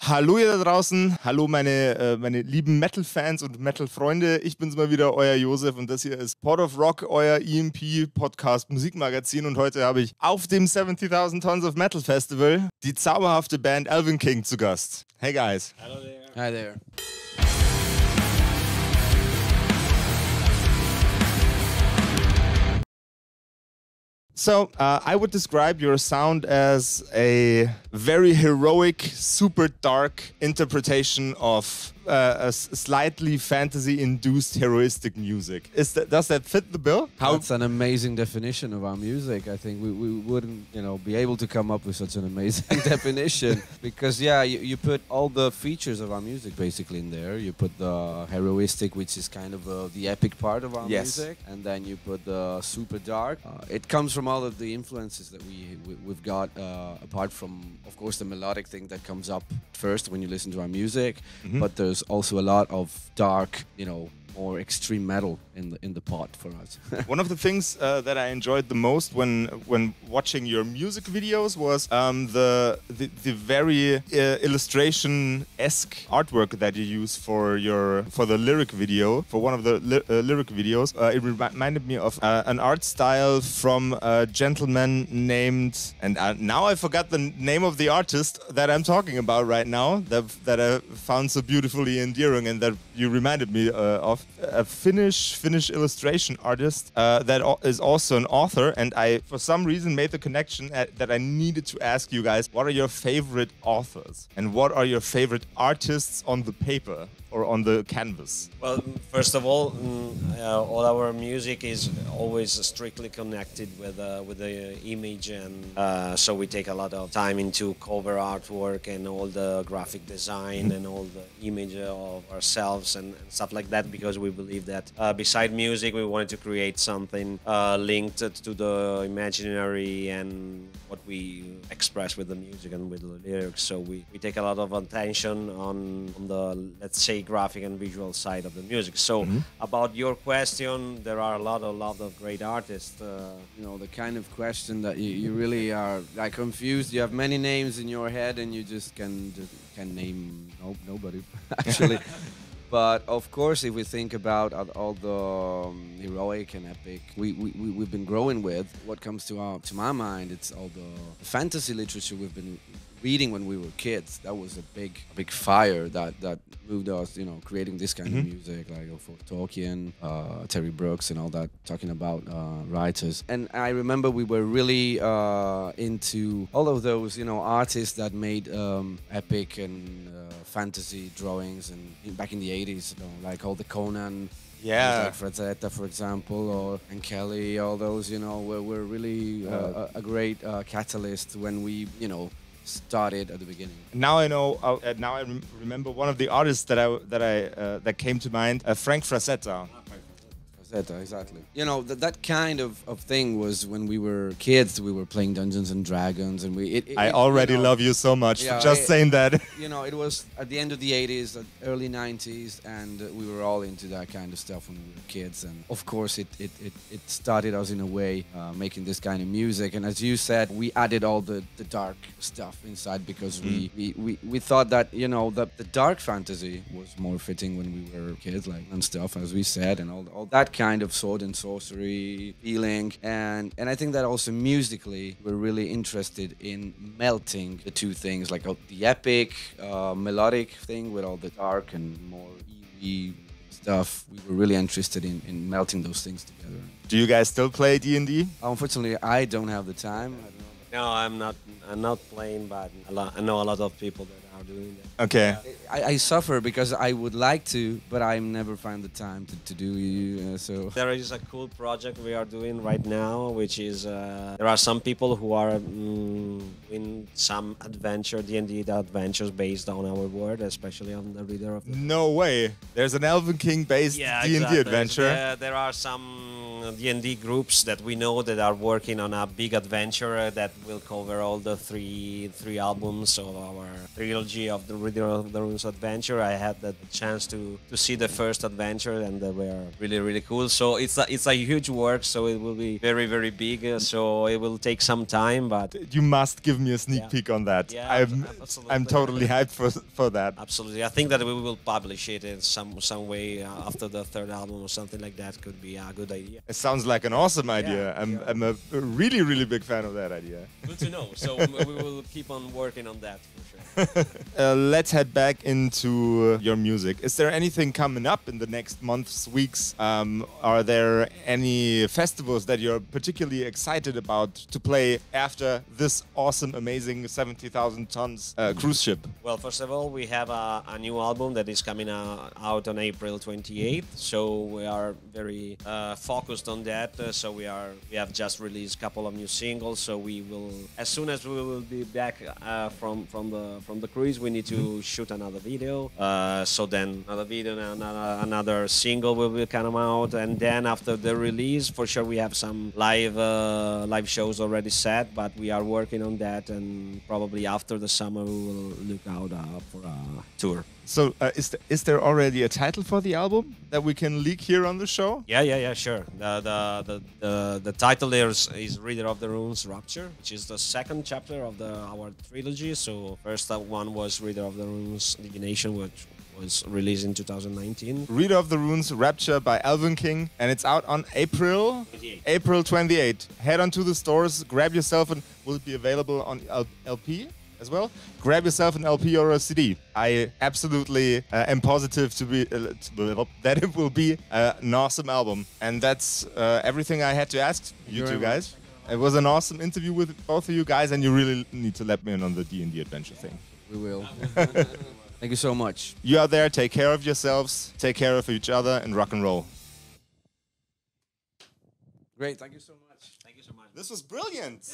Hallo ihr da draußen, hallo meine lieben Metal-Fans und Metal-Freunde. Ich bin's mal wieder, euer Josef, und das hier ist Pod of Rock, euer EMP-Podcast Musikmagazin. Und heute habe ich auf dem 70,000 Tons of Metal Festival die zauberhafte Band ELVENKING zu Gast. Hey guys. Hello there. Hi there. So, I would describe your sound as a very heroic, super dark interpretation of a slightly fantasy-induced heroistic music. Does that fit the bill? That's an amazing definition of our music. I think we wouldn't, be able to come up with such an amazing definition because, yeah, you put all the features of our music basically in there. You put the heroistic, which is kind of the epic part of our music, and then you put the super dark. It comes from all of the influences that we've got, apart from, of course, the melodic thing that comes up first when you listen to our music, but there's also a lot of dark, more extreme metal in the pot for us. One of the things that I enjoyed the most when watching your music videos was the very illustration-esque artwork that you use for the lyric video, for one of the lyric videos. It reminded me of an art style from a gentleman named, and now I forgot the name of the artist that I'm talking about right now, that I found so beautifully endearing and that you reminded me of. A Finnish illustration artist that is also an author, and I, for some reason, made the connection that I needed to ask you guys, what are your favorite authors and what are your favorite artists on the paper or on the canvas? Well, first of all our music is always strictly connected with the image, and so we take a lot of time into cover artwork and all the graphic design and all the image of ourselves and stuff like that, because we believe that beside music we wanted to create something linked to the imaginary and what we express with the music and with the lyrics. So we take a lot of attention on the, let's say, graphic and visual side of the music. So about your question, there are a lot of great artists. The kind of question that you really are like confused. You have many names in your head and you just can name nobody actually. But of course, if we think about all the heroic and epic we've been growing with, what comes to my mind, it's all the fantasy literature we've been reading when we were kids. That was a big fire that moved us, creating this kind of music, like for Tolkien, Terry Brooks, and all that, talking about writers. And I remember we were really into all of those, artists that made epic and fantasy drawings, and back in the 80s, like all the Conan. Yeah, like Frazetta, for example, and Kelly, all those, were really a great catalyst when we, started at the beginning. Now I know. Now I remember one of the artists that came to mind, Frank Frazetta. Exactly. That kind of thing was when we were kids. We were playing Dungeons and Dragons, and I already love you so much for just saying that. It was at the end of the 80s, early 90s, and we were all into that kind of stuff when we were kids. And of course, it started us in a way making this kind of music. And as you said, we added all the dark stuff inside because we thought that the dark fantasy was more fitting when we were kids, like and stuff, as we said, and all that kind of sword and sorcery feeling, and I think that also musically we're really interested in melting the two things, like the epic melodic thing with all the dark and more eerie stuff. We were really interested in melting those things together. Do you guys still play D&D? Unfortunately, I don't have the time. No, I'm not playing, but I know a lot of people that are doing that. Okay. I suffer because I would like to, but I never find the time to do so. There is a cool project we are doing right now, which is there are some people who are in some adventure, D&D adventures based on our world, especially on the reader of the... No way. There's an ELVENKING based D&D adventure. There are some D&D groups that we know that are working on a big adventure that will cover all the three albums of our trilogy of the Reader of the Runes adventure. I had the chance to see the first adventure, and they were really cool. So it's a huge work. So it will be very big. So it will take some time, but you must give me a sneak peek on that. Yeah, I'm totally hyped for that. Absolutely. I think that we will publish it in some way after the third album or something like that. Could be a good idea. It sounds like an awesome idea. I'm a really big fan of that idea. Good to know. So we will keep on working on that for sure. Let's head back into your music. Is there anything coming up in the next months, weeks? Are there any festivals that you're particularly excited about to play after this awesome, amazing 70,000 tons cruise ship? Well, first of all, we have a new album that is coming out on April 28th. So we are very focused on that. So we have just released a couple of new singles. So we will, as soon as we will be back from the cruise, we need to shoot another video. So then another video, another single will come out, and then after the release, for sure we have some live shows already set. But we are working on that, and probably after the summer we will look out for a tour. So is there already a title for the album that we can leak here on the show? Yeah, sure. The title there is Reader of the Runes Rapture, which is the second chapter of our trilogy. So first one was Reader of the Runes Divination, which was released in 2019. Reader of the Runes Rapture by ELVENKING, and it's out on April 28. Head on to the stores, grab yourself, and will it be available on LP as well? Grab yourself an LP or a CD. I absolutely am positive that it will be an awesome album. And that's everything I had to ask you two guys. It was an awesome interview with both of you guys, and you really need to let me in on the D&D adventure thing. We will. Thank you so much. You out there, take care of yourselves, take care of each other, and rock and roll. Great, thank you so much. Thank you so much. This was brilliant.